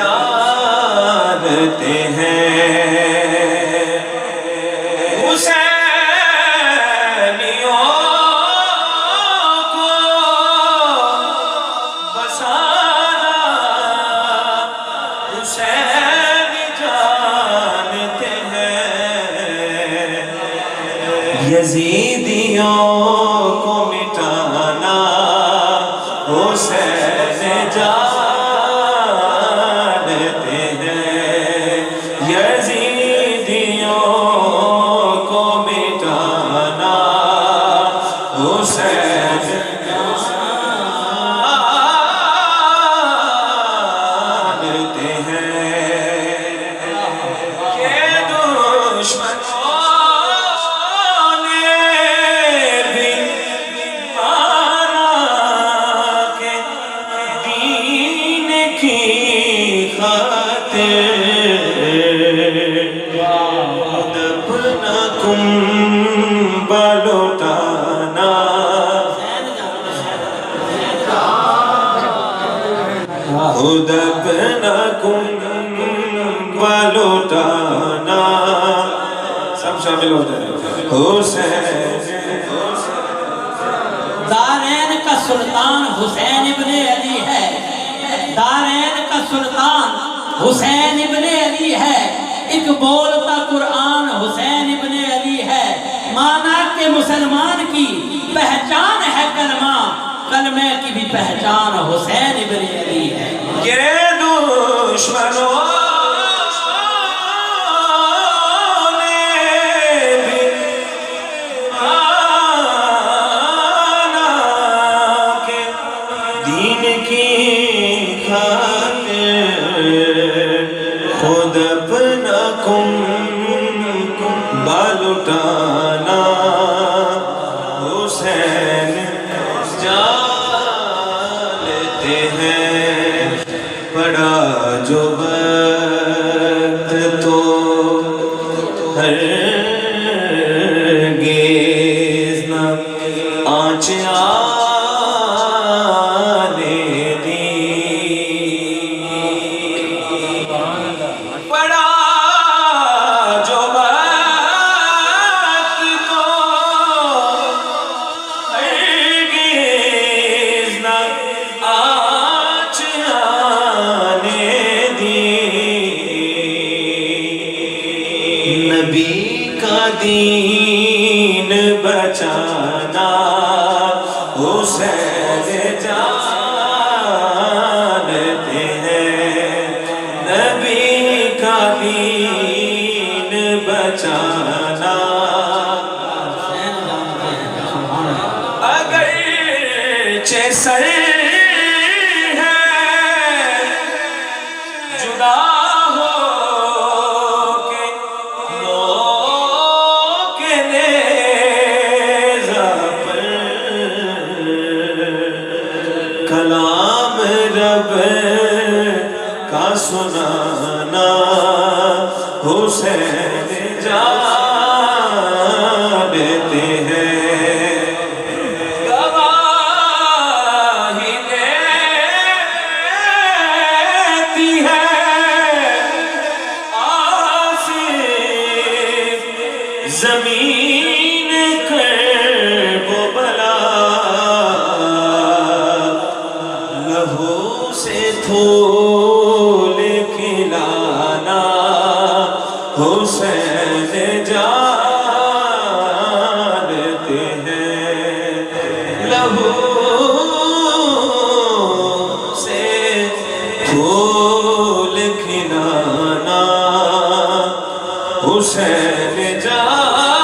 جانتے ہیں حسینیوں کو بسانا حسین جانتے ہیں یزیدیوں کو مٹانا حسین جانتے ہیں یزیدیوں کو مٹانا حسین جانتے ہیں کہ دشمنوں نے بھی مانا کہ دین کی خاطر دفنکم بلوٹانا دفنکم بلوٹانا سب شامل ہو جائے حسین دارین کا سلطان حسین ابن علی ہے دارین کا سلطان حسین ابن علی ہے ایک بولتا قرآن حسین ابن علی ہے مانا کہ مسلمان کی پہچان ہے کلمہ کلمے کی بھی پہچان حسین ابن علی ہے گرے دشمنوں نے بھی مانا کہ دین کی خاطر خود اپنکم بلوٹانا حسین جانتے ہیں بڑا جو وقت تو ہرگز نہ آنچ آنے دی بڑا جو وقت تو ہرگز نہ آنچ آنے دی نبی کا دین بچانا حسین جانتے ہیں نبی کا دین بچانا اگرچہ سر ہے جدا ہو کے نوک نیزہ پر کلام رب کا سنانا حسین جانتے ہیں گواہی دیتی ہے آصف زمین کرب و بلا لہو سے تھول کھلانا حسین جانتے ہیں لہو سے پھول کھلانا حسین جانتے